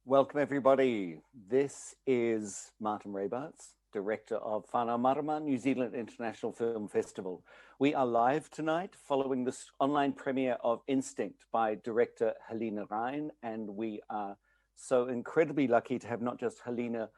Welcome everybody. This is Marten Rabarts, Director of Whanau Marama, New Zealand International Film Festival. We are live tonight following this online premiere of Instinct by director Halina Reijn, and we are so incredibly lucky to have not just Halina.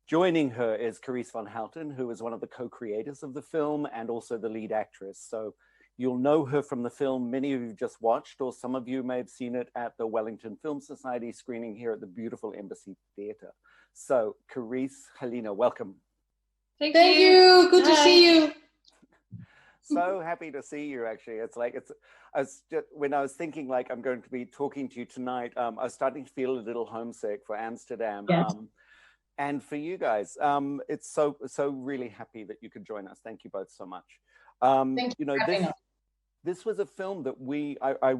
Joining her is Carice van Houten, who is one of the co-creators of the film and also the lead actress. So you'll know her from the film many of you just watched, or some of you may have seen it at the Wellington Film Society screening here at the beautiful Embassy Theatre. So Carice, Halina, welcome. Thank you. Good to see you. So happy to see you, actually. When I was thinking like I'm going to be talking to you tonight, I was starting to feel a little homesick for Amsterdam. Yes. And for you guys, it's so really happy that you could join us. Thank you both so much. Thank you for having us. This was a film that I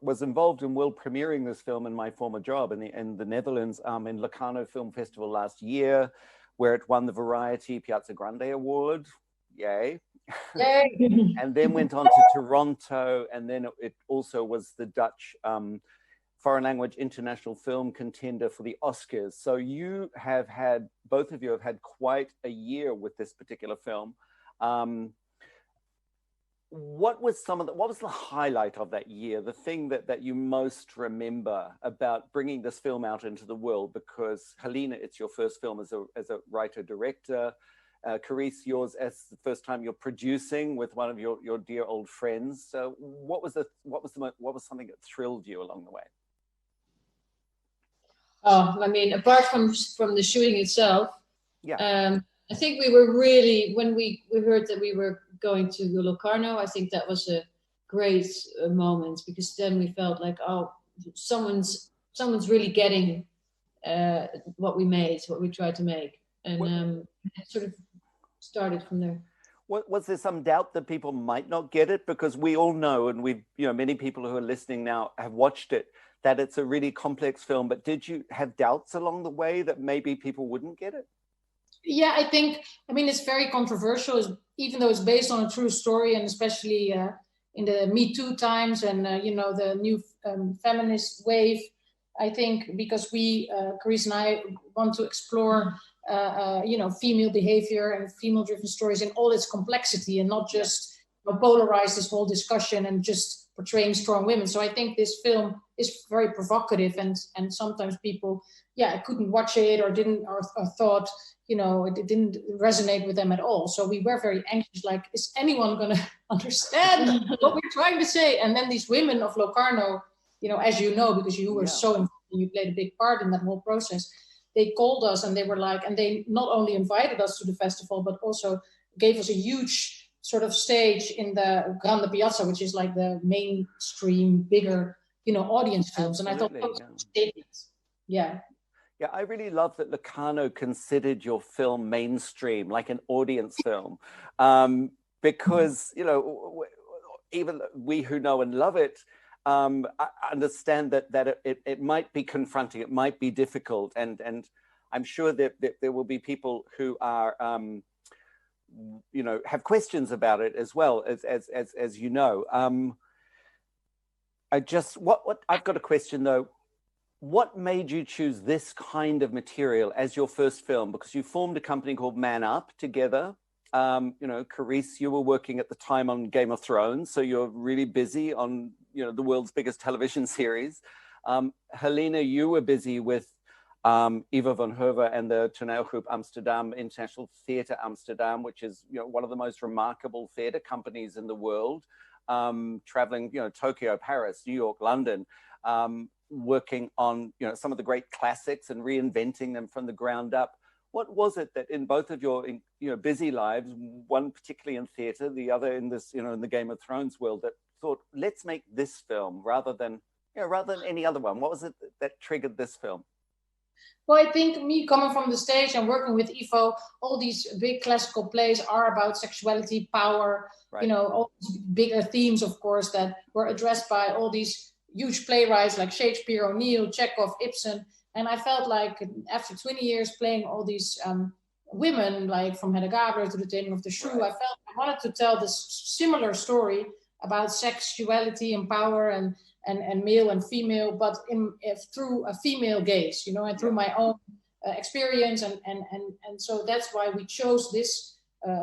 was involved in world premiering this film in my former job in the Netherlands, in Locarno Film Festival last year, where it won the Variety Piazza Grande Award. Yay. Yay. And then went on to Toronto, and then it also was the Dutch foreign language international film contender for the Oscars. So both of you have had quite a year with this particular film. What was the highlight of that year? The thing that you most remember about bringing this film out into the world? Because Halina, it's your first film as a writer director. Carice, yours as the first time you're producing with one of your dear old friends. So what was something that thrilled you along the way? Oh, I mean, apart from the shooting itself, yeah. I think we were really, when we heard that we were going to Locarno, I think that was a great moment, because then we felt like, oh, someone's really getting what we tried to make, and it sort of started from there. Was there some doubt that people might not get it? Because we all know, and many people who are listening now have watched it, that it's a really complex film. But did you have doubts along the way that maybe people wouldn't get it? Yeah, I mean, it's very controversial, even though it's based on a true story, and especially in the Me Too times and, the new feminist wave. I think because Carice and I want to explore, female behavior and female-driven stories in all its complexity, and not just polarize this whole discussion and just portraying strong women. So I think this film is very provocative, and sometimes people, couldn't watch it or thought, it didn't resonate with them at all. So we were very anxious, like, is anyone going to understand what we're trying to say? And then these women of Locarno, as you know, because you were so involved and you played a big part in that whole process, they called us and they were like, and they not only invited us to the festival, but also gave us a huge sort of stage in the Grande Piazza, which is like the mainstream, bigger, audience films. Absolutely, and I thought that was a statement. Yeah. Yeah, I really love that Locarno considered your film mainstream, like an audience film, because, even we who know and love it, understand that it might be confronting, it might be difficult. And I'm sure that there will be people who are, have questions about it as well, as you know. I've got a question though. What made you choose this kind of material as your first film? Because you formed a company called Man Up together. Carice, you were working at the time on Game of Thrones, so you're really busy on, the world's biggest television series. Halina, you were busy with Eva van Herve and the Toneelgroep Amsterdam, International Theatre Amsterdam, which is, one of the most remarkable theatre companies in the world, traveling, Tokyo, Paris, New York, London, working on some of the great classics and reinventing them from the ground up. What was it that in both of your busy lives, one particularly in theatre, the other in this in the Game of Thrones world, that thought, let's make this film rather than any other one? What was it that triggered this film? Well, I think me coming from the stage and working with Ivo, all these big classical plays are about sexuality, power, right. All these bigger themes, of course, that were addressed by all these huge playwrights like Shakespeare, O'Neill, Chekhov, Ibsen. And I felt like after 20 years playing all these women, like from Kaiwhakatere to the Taming of the Shrew, right. I felt I wanted to tell this similar story about sexuality and power and male and female, but through a female gaze, and through my own experience. And so that's why we chose this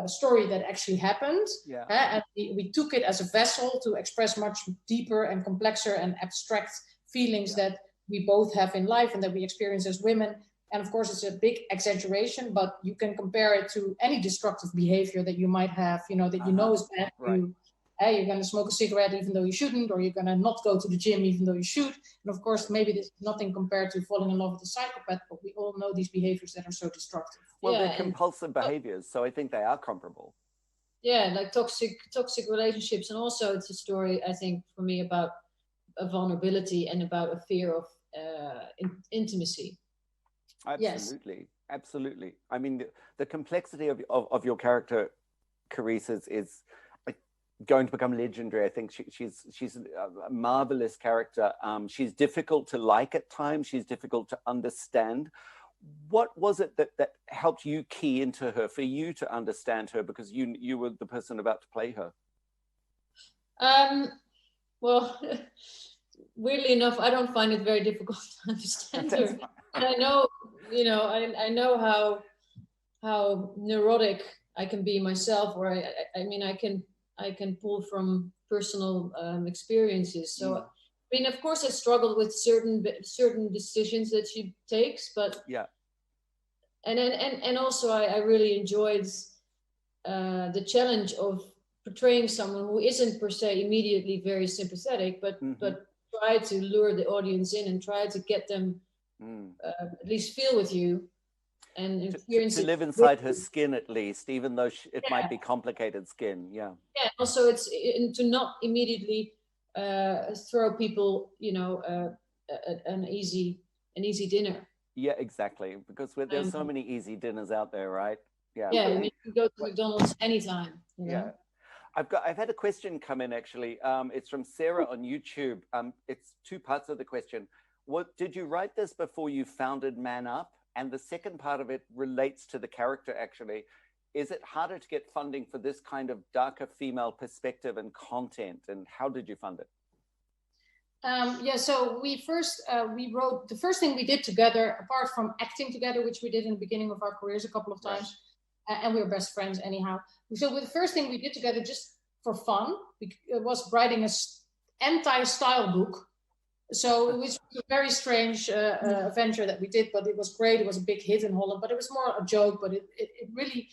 story that actually happened. And we took it as a vessel to express much deeper and complexer and abstract feelings that we both have in life and that we experience as women. And of course, it's a big exaggeration, but you can compare it to any destructive behavior that you might have, that is bad for you. You're going to smoke a cigarette even though you shouldn't, or you're going to not go to the gym even though you should. And of course, maybe this is nothing compared to falling in love with a psychopath, but we all know these behaviors that are so destructive. Well, they're compulsive behaviors, so I think they are comparable. Yeah, like toxic relationships. And also it's a story, I think, for me about a vulnerability and about a fear of intimacy. Absolutely. Absolutely. I mean, the complexity of your character, Carice, is going to become legendary. I think she's a marvelous character. She's difficult to like at times. She's difficult to understand. What was it that helped you key into her, for you to understand her, because you were the person about to play her? Well, weirdly enough, I don't find it very difficult to understand her. And I know, I know how neurotic I can be myself, or I mean, I can pull from personal experiences. So, I mean, of course, I struggled with certain decisions that she takes, but and also I really enjoyed the challenge of portraying someone who isn't per se immediately very sympathetic, but try to lure the audience in and try to get them at least feel with you. And experience to live inside her skin, at least, even though it might be complicated skin. Yeah. Also, it's to not immediately throw people, an easy dinner. Yeah, exactly. Because there's so many easy dinners out there, right? Yeah. Yeah, I mean, you can go to McDonald's anytime. Yeah. I've had a question come in, actually. It's from Sarah on YouTube. It's two parts of the question. Did you write this before you founded Man Up? And the second part of it relates to the character, actually. Is it harder to get funding for this kind of darker female perspective and content? And how did you fund it? So we wrote, the first thing we did together, apart from acting together, which we did in the beginning of our careers a couple of times, and we were best friends anyhow. So the first thing we did together, just for fun, it was writing an anti-style book. So it was a very strange venture that we did, but it was great. It was a big hit in Holland, but it was more a joke, but it really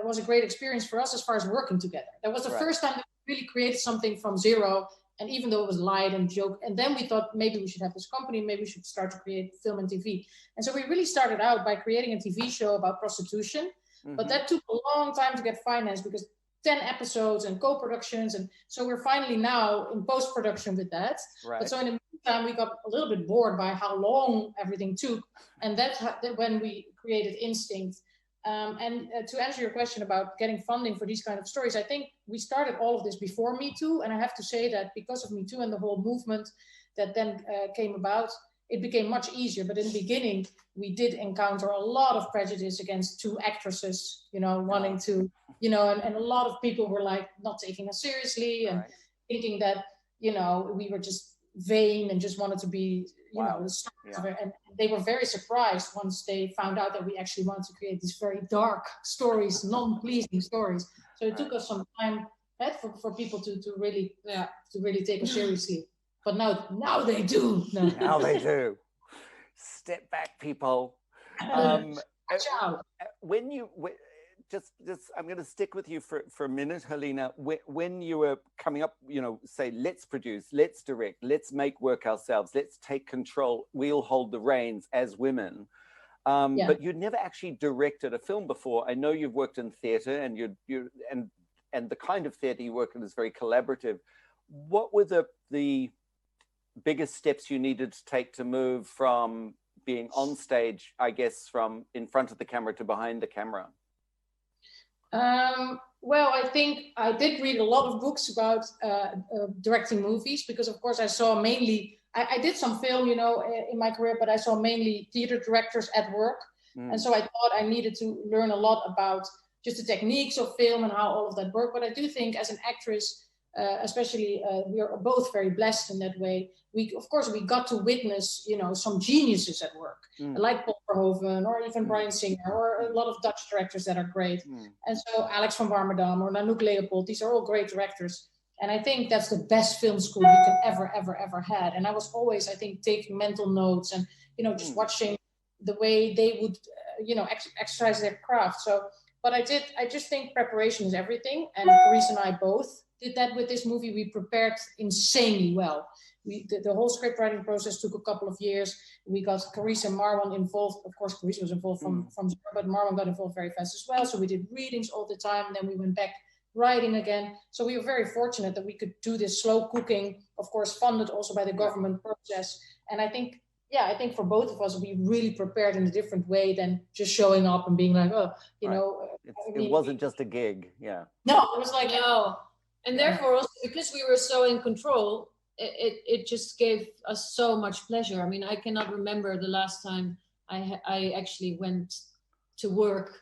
was a great experience for us as far as working together. That was the first time that we really created something from zero. And even though it was light and joke, and then we thought maybe we should have this company, maybe we should start to create film and TV. And so we really started out by creating a TV show about prostitution, but that took a long time to get financed because 10 episodes and co-productions. And so we're finally now in post-production with that. But so in the meantime, we got a little bit bored by how long everything took. And that's when we created Instinct. And to answer your question about getting funding for these kind of stories, I think we started all of this before Me Too. And I have to say that because of Me Too and the whole movement that then came about, it became much easier. But in the beginning, we did encounter a lot of prejudice against two actresses, wanting to, and a lot of people were like not taking us seriously and thinking that, we were just vain and just wanted to be, and they were very surprised once they found out that we actually wanted to create these very dark stories, non-pleasing stories. So it took us some time for people to really take us seriously. But now they do. Now they do. Step back, people. When you just I'm going to stick with you for a minute, Halina. When you were coming up, say, let's produce, let's direct, let's make work ourselves, let's take control, we'll hold the reins as women. But you'd never actually directed a film before. I know you've worked in theatre, and and the kind of theatre you work in is very collaborative. What were the biggest steps you needed to take to move from being on stage, I guess, from in front of the camera to behind the camera? Well, I think I did read a lot of books about directing movies, because of course I saw mainly, I did some film, in my career, but I saw mainly theater directors at work. And so I thought I needed to learn a lot about just the techniques of film and how all of that worked. But I do think as an actress, especially we are both very blessed in that way. We got to witness, some geniuses at work, like Paul Verhoeven or even Brian Singer, or a lot of Dutch directors that are great. And so Alex van Warmerdam or Nanook Leopold, these are all great directors. And I think that's the best film school you can ever had. And I was always, I think, taking mental notes and, just watching the way they would, exercise their craft. So, but I just think preparation is everything. And Carice and I both did that with this movie. We prepared insanely well. The whole script writing process took a couple of years. We got Carice and Marwan involved. Of course, Carice was involved from zero, but Marwan got involved very fast as well. So we did readings all the time. And then we went back writing again. So we were very fortunate that we could do this slow cooking, of course, funded also by the government process. And I think for both of us, we really prepared in a different way than just showing up and being like, it wasn't just a gig. Yeah. No, it was like, no. And therefore, also because we were so in control, it just gave us so much pleasure. I mean, I cannot remember the last time I actually went to work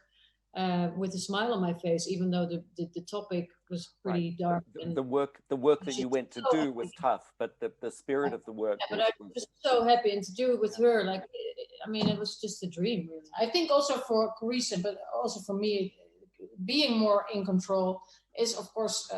with a smile on my face, even though the topic was pretty dark. The work that you went to do was tough, but the spirit of the work. Yeah, but I was just so happy, and to do it with her, like, I mean, it was just a dream, really. I think also for Carice, but also for me, being more in control is, of course,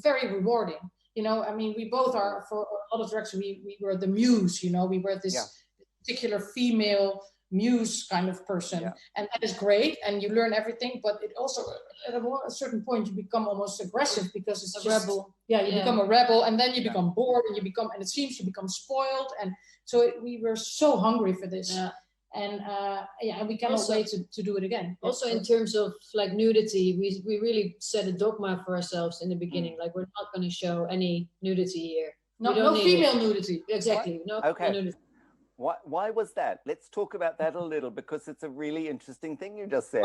very rewarding. I mean, we both are, for a lot of directors, we were the muse, we were this particular female muse kind of person. And that is great. And you learn everything, but it also, at a certain point, you become almost aggressive because it's a rebel. Yeah, you become a rebel, and then you become bored, and it seems you become spoiled. And so we were so hungry for this. Yeah. And we cannot wait to do it again. Also, in terms of like nudity, we really set a dogma for ourselves in the beginning. Like, we're not going to show any nudity here. No female nudity. Exactly. No nudity. Why was that? Let's talk about that a little, because it's a really interesting thing you just said.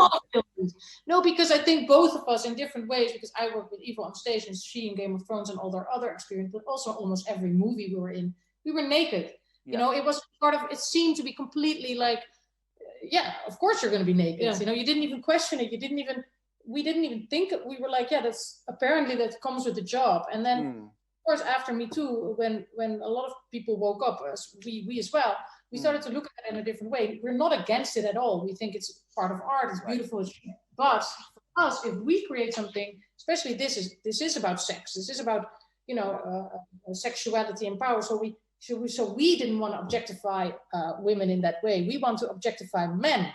No, because I think both of us in different ways, because I worked with Eva on stage and she in Game of Thrones and all their other experience, but also almost every movie we were in, we were naked. It was part of, it seemed to be completely like, of course you're going to be naked. You didn't even question it. We didn't even think, we were like, that's apparently that comes with the job. And then, of course, after Me Too, when a lot of people woke up, we as well, we started to look at it in a different way. We're not against it at all. We think it's part of art. It's beautiful. But for us, if we create something, especially this is about sex. This is about, sexuality and power. So we didn't want to objectify women in that way. We want to objectify men.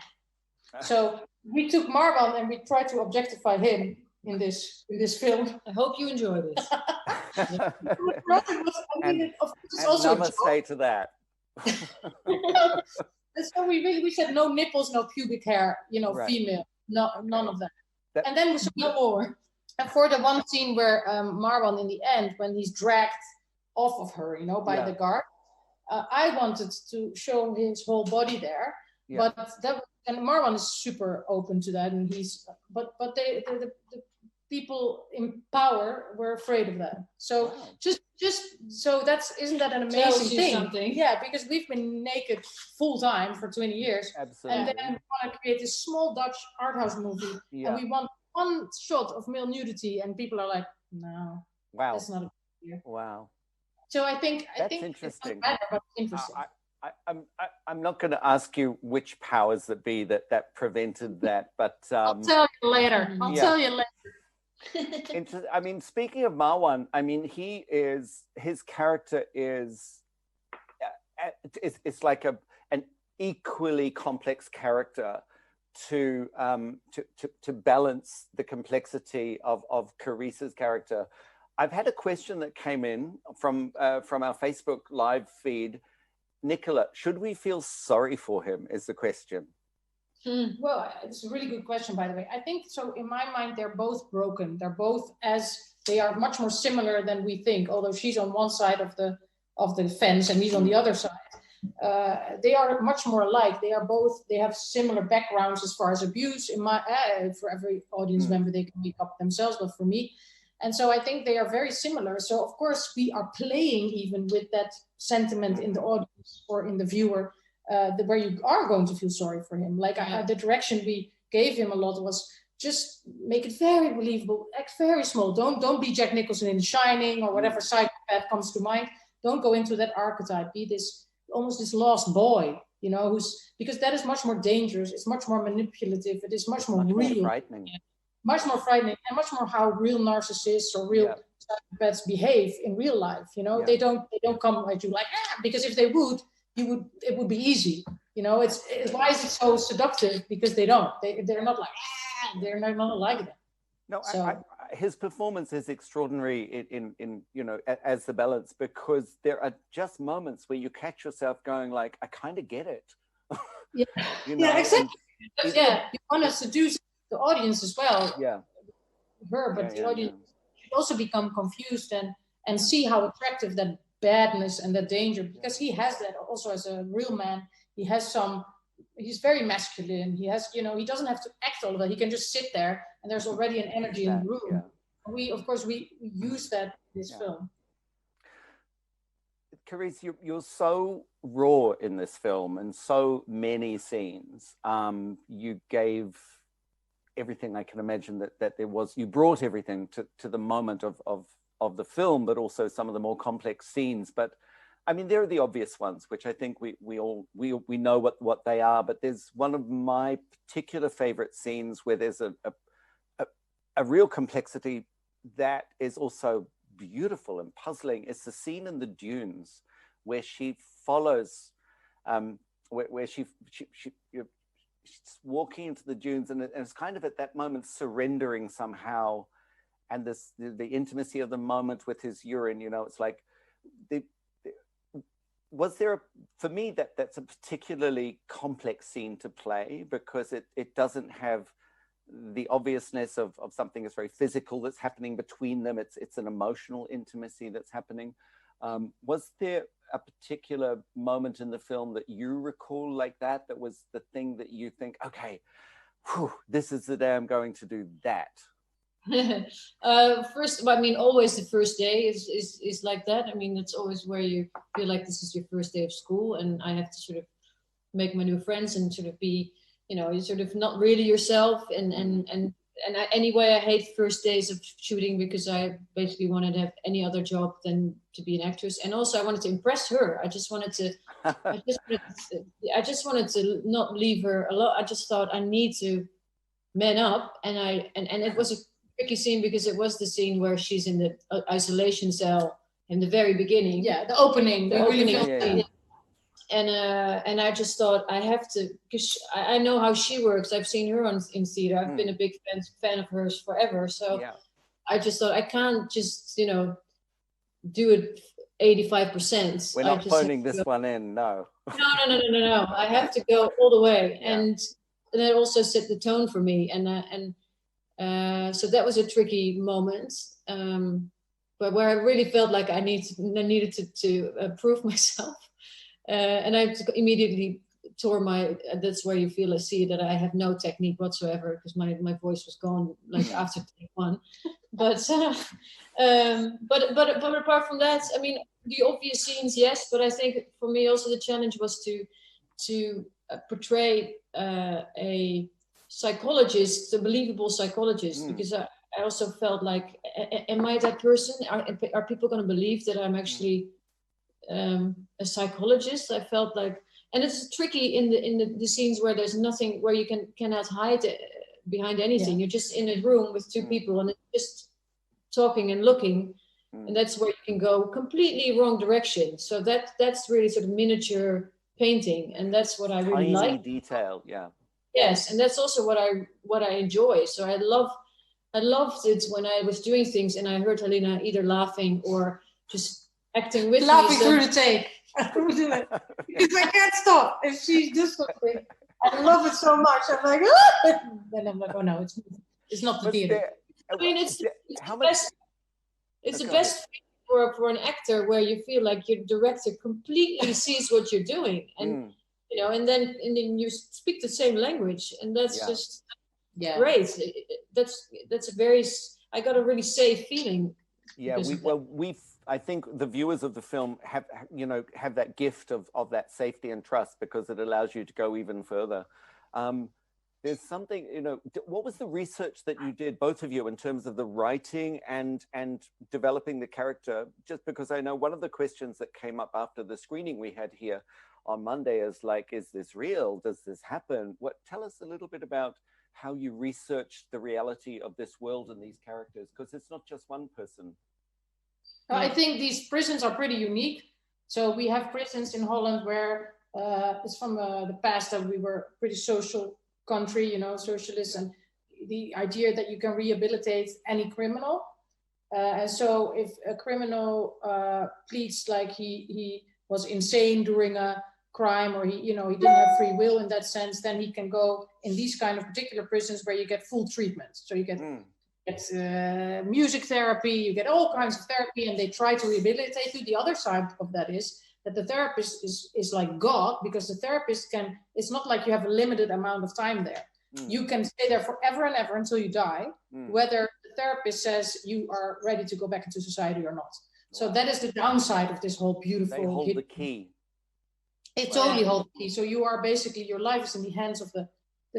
So we took Marwan and we tried to objectify him in this film. I hope you enjoy this. Namaste to that. And so we said no nipples, no pubic hair, female, none of that. And then we said no more. And for the one scene where Marwan in the end, when he's dragged off of her, by the guard, I wanted to show his whole body there, but and Marwan is super open to that, and but the people in power were afraid of that. So just so isn't that an amazing thing? Something. Yeah, because we've been naked full time for 20 years. Absolutely. And then we want to create this small Dutch art house movie, and we want one shot of male nudity, and people are like, no, that's not a good idea. Wow. So I think interesting. It's not better, but interesting. I'm not going to ask you which powers that be that prevented that, but I'll tell you later. Tell you later. I mean, speaking of Marwan, I mean, his character is it's like an equally complex character to balance the complexity of Carice's character. I've had a question that came in from our Facebook live feed. Nicola, should we feel sorry for him is the question. Well, it's a really good question, by the way. I think so. In my mind, they're both broken. They're both they are much more similar than we think. Although she's on one side of the fence and he's on the other side, they are much more alike. They have similar backgrounds as far as abuse. For every audience member, they can make up themselves, but for me, and so I think they are very similar. So of course, we are playing even with that sentiment in the audience or in the viewer. Where you are going to feel sorry for him. Like the direction we gave him a lot was just make it very believable, act very small. Don't be Jack Nicholson in The Shining or whatever psychopath comes to mind. Don't go into that archetype. Be almost this lost boy, because that is much more dangerous. It's much more manipulative. It is much more real. More frightening. Much more frightening, and much more how real narcissists or real psychopaths behave in real life. They don't come at you like because if they would. It would be easy, it's why is it so seductive? Because they're not like they're not like that. No, so. His performance is extraordinary in as the balance, because there are just moments where you catch yourself going like, I kind of get it. Yeah, exactly. You want to seduce the audience as well. The audience should also become confused and see how attractive that badness and the danger, because he has that also as a real man. He's very masculine. He has, he doesn't have to act all of that. He can just sit there and there's already an energy in the room. We use that in this film. Carice, you're so raw in this film and so many scenes. You gave everything I can imagine that there was. You brought everything to the moment of the film, but also some of the more complex scenes. But I mean, there are the obvious ones, which I think we know what they are. But there's one of my particular favorite scenes where there's a real complexity that is also beautiful and puzzling. It's the scene in the dunes where she follows, where she's walking into the dunes, and it's kind of at that moment surrendering somehow. And the intimacy of the moment with his urine, it's like, was there, for me, that's a particularly complex scene to play, because it doesn't have the obviousness of something that's very physical that's happening between them. It's an emotional intimacy that's happening. Was there a particular moment in the film that you recall like that was the thing that you think, okay, this is the day I'm going to do that? First, I mean, always the first day is like that. I mean, it's always where you feel like this is your first day of school, and I have to sort of make my new friends and sort of be, you're sort of not really yourself. Anyway, I hate first days of shooting, because I basically wanted to have any other job than to be an actress, and also I wanted to impress her. I just wanted to not leave her alone. I just thought I need to man up, and it was a tricky scene, because it was the scene where she's in the isolation cell in the very beginning. Yeah, the opening scene. And I just thought I have to, because I know how she works. I've seen her in theater. I've been a big fan of hers forever. So I just thought I can't just do it 85%. We're not phoning this one in, no. No. I have to go all the way, and that also set the tone for me. So that was a tricky moment, but where I really felt like I needed to prove myself, and I immediately tore that's where you see that I have no technique whatsoever, because my voice was gone like after take one. But apart from that, I mean, the obvious scenes, yes, but I think for me also the challenge was to portray a psychologist, a believable psychologist, because I also felt like, am I that person? Are people going to believe that I'm actually a psychologist? I felt like, and it's tricky in the scenes where there's nothing, where you cannot hide behind anything. You're just in a room with two people, and it's just talking and looking, and that's where you can go completely wrong direction. So that's really sort of miniature painting, and that's what I really like. Tiny detail, Yes, and that's also what I enjoy. So I loved it when I was doing things and I heard Halina either laughing or just acting with laughing me. Through the tape. Because I can't stop. If she does something, I love it so much. I'm like, ah! Then I'm like, oh no, it's not the theater. I mean, it's the best thing for an actor where you feel like your director completely sees what you're doing, and you know, and then you speak the same language, and that's just great. That's a very, I got a really safe feeling. Yeah, I think the viewers of the film have that gift of that safety and trust, because it allows you to go even further. There's something, what was the research that you did, both of you, in terms of the writing and developing the character? Just because I know one of the questions that came up after the screening we had here on Monday is like, is this real? Does this happen? Tell us a little bit about how you researched the reality of this world and these characters, because it's not just one person. I think these prisons are pretty unique. So we have prisons in Holland where it's from the past that we were a pretty social country, socialist, and the idea that you can rehabilitate any criminal. And so if a criminal pleads like he was insane during a crime, or he didn't have free will in that sense, then he can go in these kind of particular prisons where you get full treatment. So you get music therapy, you get all kinds of therapy, and they try to rehabilitate you. The other side of that is that the therapist is like God, because the therapist it's not like you have a limited amount of time there. You can stay there forever and ever until you die, whether the therapist says you are ready to go back into society or not. So that is the downside of this whole beautiful... They hold the key. It totally holds the key. So you are basically, your life is in the hands of the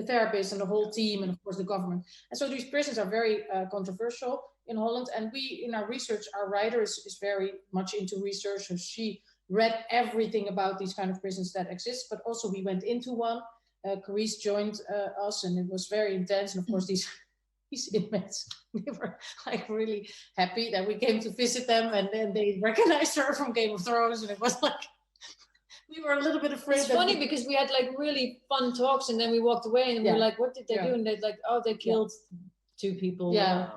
therapist and the whole team, and of course the government. And so these prisons are very controversial in Holland. And we, in our research, our writer is very much into research. So she read everything about these kind of prisons that exist, but also we went into one. Carice joined us, and it was very intense. And of course these inmates, they were like really happy that we came to visit them, and then they recognized her from Game of Thrones, and it was like, we were a little bit afraid. It's funny because we had like really fun talks, and then we walked away, and we were like, "What did they do?" And they're like, "Oh, they killed 2 people." Yeah,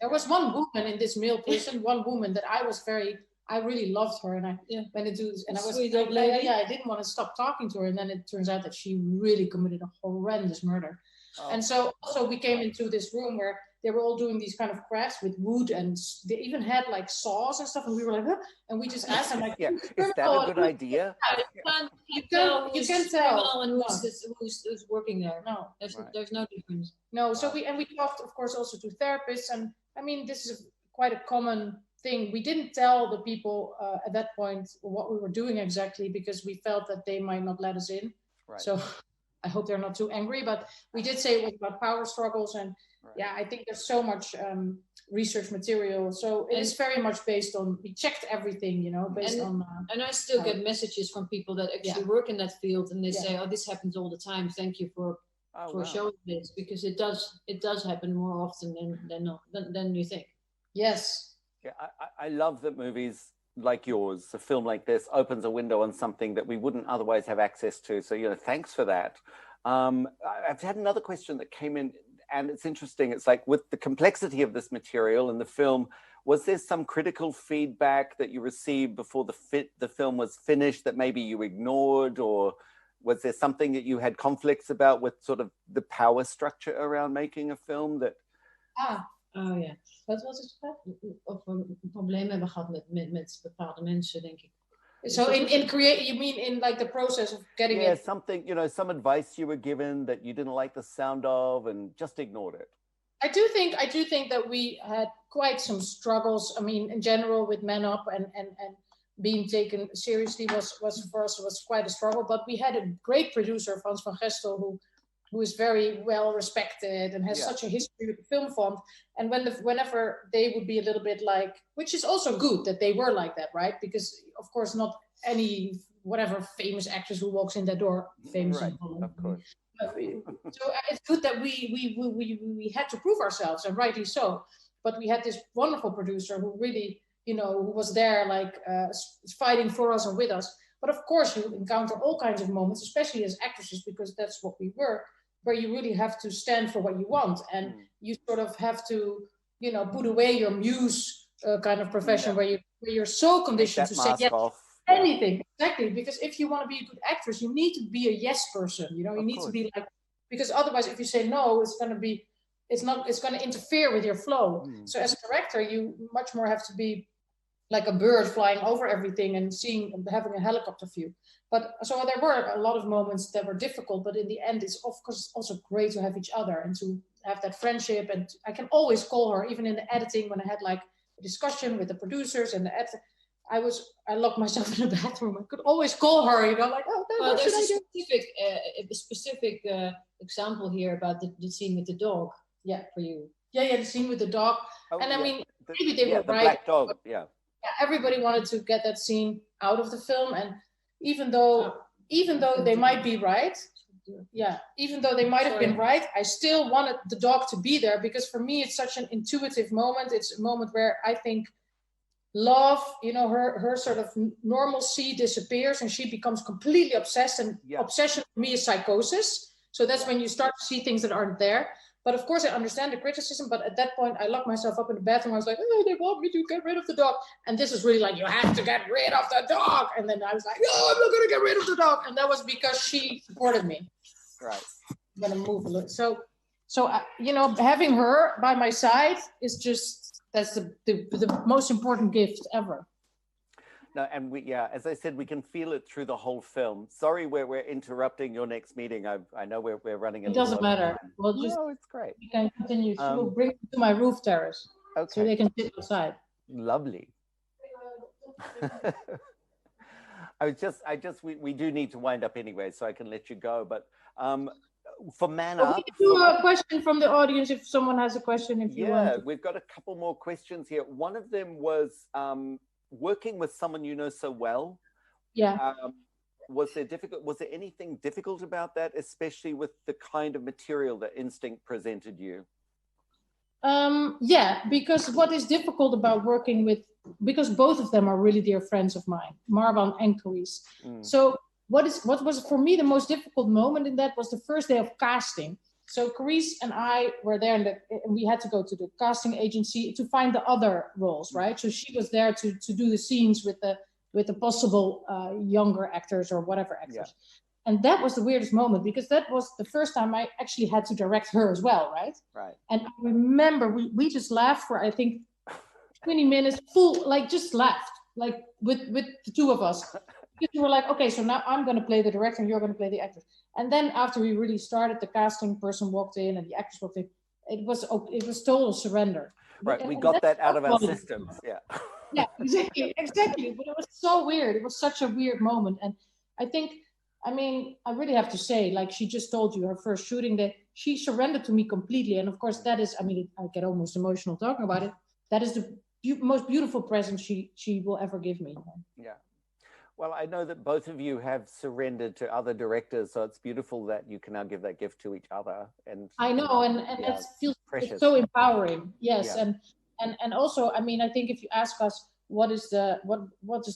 There was one woman in this male prison, one woman that I really loved her, and I went into, and I didn't want to stop talking to her, and then it turns out that she really committed a horrendous murder. And so also we came into this room where they were all doing these kind of crafts with wood, and they even had like saws and stuff, and we were like, huh? And we just asked them like, is that a good idea? You can tell and who's working there. No, there's no difference. No, so we talked, of course, also to therapists, and I mean, this is quite a common thing. We didn't tell the people at that point what we were doing exactly, because we felt that they might not let us in. Right. So I hope they're not too angry, but we did say it was about power struggles, and I think there's so much research material. So it is very much based on, we checked everything, based on... and I still get messages from people that actually work in that field, and they say, "Oh, this happens all the time. Thank you for showing this," because it does happen more often than you think. Yes. Yeah, I love that movies like yours, a film like this, opens a window on something that we wouldn't otherwise have access to. So, thanks for that. I've had another question that came in, and it's interesting. It's like, with the complexity of this material in the film, was there some critical feedback that you received before the film was finished that maybe you ignored, or was there something that you had conflicts about with sort of the power structure around making a film that... Oh ja, wat was het? Of we problemen hebben gehad met bepaalde mensen, denk ik. So in create, you mean in like the process of getting it? Something, some advice you were given that you didn't like the sound of and just ignored it. I do think that we had quite some struggles. I mean, in general, with Men Up and being taken seriously was for us was quite a struggle. But we had a great producer, Frans van Gestel, who is very well respected and has such a history with the film fund. And whenever they would be a little bit like, which is also good that they were like that, right? Because of course not any whatever famous actress who walks in that door famous. Right, of course. So it's good that we had to prove ourselves, and rightly so. But we had this wonderful producer who really, who was there like fighting for us and with us. But of course, you encounter all kinds of moments, especially as actresses, because that's what we were, where you really have to stand for what you want, and you sort of have to, put away your muse kind of profession, where you're so conditioned to say yes. anything, exactly. Because if you want to be a good actress, you need to be a yes person. You know, you need to be like, because otherwise, if you say no, it's going to interfere with your flow. So as a director, you much more have to be like a bird flying over everything and having a helicopter view. But so there were a lot of moments that were difficult, but in the end, it's of course also great to have each other and to have that friendship. And I can always call her, even in the editing, when I had like a discussion with the producers and the editor. I locked myself in the bathroom. I could always call her, you know, like, oh, no, what should I do? A specific example here about the scene with the dog. Yeah, for you. Yeah, the scene with the dog. Oh, and I yeah. mean, maybe they were the right. Black dog, yeah. Everybody wanted to get that scene out of the film, and even though they might be right, even though they might have been right, I still wanted the dog to be there, because for me it's such an intuitive moment. It's a moment where I think love, you know, her sort of normalcy disappears and she becomes completely obsessed, and obsession for me is psychosis. So that's when you start to see things that aren't there. But of course I understand the criticism, but at that point I locked myself up in the bathroom. I was like, oh, they want me to get rid of the dog. And this is really like, you have to get rid of the dog. And then I was like, no, I'm not gonna get rid of the dog. And that was because she supported me. Right. I'm gonna move a little. So you know, having her by my side is just, that's the most important gift ever. No, and as I said, we can feel it through the whole film. Sorry, we're interrupting your next meeting. I know we're running. It doesn't matter. Well, just no, it's great. We can continue. She will bring them to my roof terrace, so they can sit outside. Lovely. We do need to wind up anyway, so I can let you go. But for Man Up, we can do a question from the audience if someone has a question. If you want. We've got a couple more questions here. One of them was working with someone you know so well. Yeah. Was there anything difficult about that, especially with the kind of material that Instinct presented you? Yeah, because what is difficult about working with, because both of them are really dear friends of mine, Marwan and Carice. So what was for me the most difficult moment in that was the first day of casting. So Carice and I were there, and we had to go to the casting agency to find the other roles, right? So she was there to do the scenes with the possible younger actors or whatever actors. Yeah. And that was the weirdest moment, because that was the first time I actually had to direct her as well, right? Right. And I remember we just laughed for, I think, 20 minutes, just laughed, like with the two of us. Because we were like, okay, so now I'm going to play the director and you're going to play the actress. And then after we really started, the casting person walked in and the actress walked in. It was total surrender. Right, we got that out of our systems, yeah. Yeah, exactly. But it was so weird. It was such a weird moment. And I really have to say, like she just told you, her first shooting day, she surrendered to me completely. And of course, that is, I get almost emotional talking about it. That is the most beautiful present she will ever give me. Yeah. Well, I know that both of you have surrendered to other directors, so it's beautiful that you can now give that gift to each other. And I know, and it feels precious. So empowering. Yes, yeah. And also, I think if you ask us what is the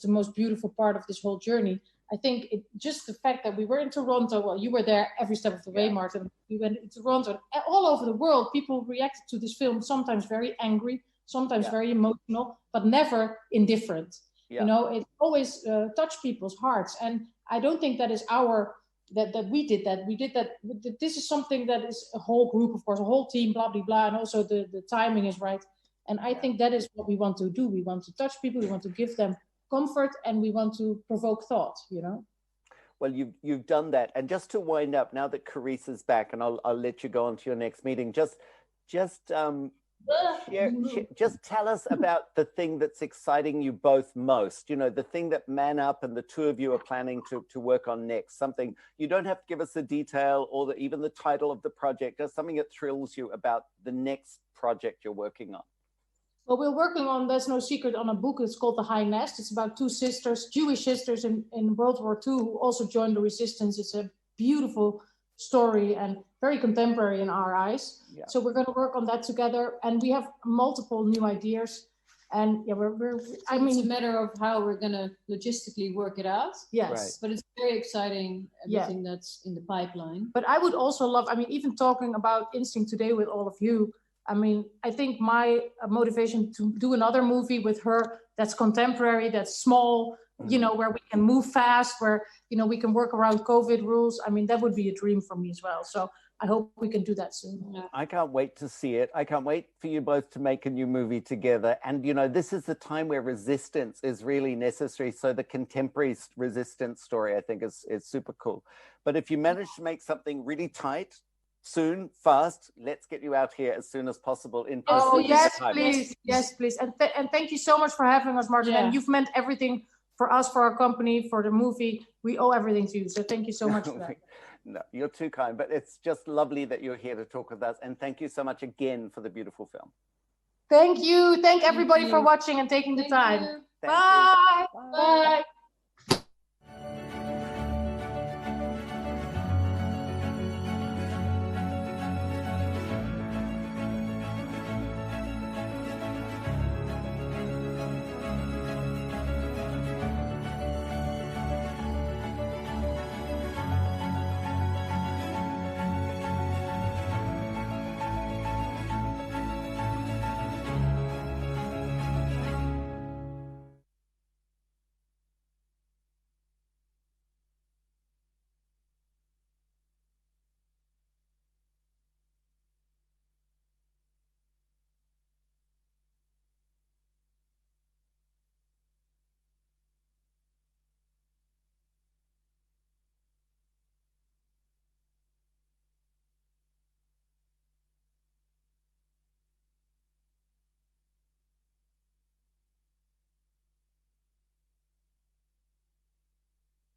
most beautiful part of this whole journey, I think just the fact that we were in Toronto. Well, you were there every step of the way, Martin. We went to Toronto. All over the world, people reacted to this film, sometimes very angry, sometimes very emotional, but never indifferent. Yeah. You know, it always touched people's hearts. And I don't think that is that we did that. We did that. This is something that is a whole group, of course, a whole team, blah, blah, blah. And also the timing is right. And I think that is what we want to do. We want to touch people. We want to give them comfort, and we want to provoke thought, you know? Well, you've done that. And just to wind up, now that Carice is back, and I'll let you go on to your next meeting, just tell us about the thing that's exciting you both most, you know, the thing that Man Up and the two of you are planning to work on next. Something, you don't have to give us the detail or even the title of the project, just something that thrills you about the next project you're working on. Well, we're working on, there's no secret, on a book. It's called The High Nest. It's about two sisters, Jewish sisters in World War II, who also joined the resistance. It's a beautiful story and very contemporary in our eyes. Yeah. So we're going to work on that together, and we have multiple new ideas. And yeah, it's a matter of how we're going to logistically work it out. Yes, right. But it's very exciting, everything that's in the pipeline. But I would also love, even talking about Instinct today with all of you, I think my motivation to do another movie with her that's contemporary, that's small, you know, where we can move fast, where, you know, we can work around COVID rules. I mean, that would be a dream for me as well. So I hope we can do that soon. Yeah. I can't wait to see it. I can't wait for you both to make a new movie together. And, you know, this is the time where resistance is really necessary. So the contemporary resistance story, I think, is super cool. But if you manage to make something really tight, soon, fast, let's get you out here as soon as possible. In Oh, yes, please. Yes, please. And thank you so much for having us, Martin. Yeah. And you've meant everything for us, for our company, for the movie. We owe everything to you. So thank you so much for that. No, you're too kind, but it's just lovely that you're here to talk with us. And thank you so much again for the beautiful film. Thank you. Thank everybody for watching and taking the time. Thank Bye. you. Bye.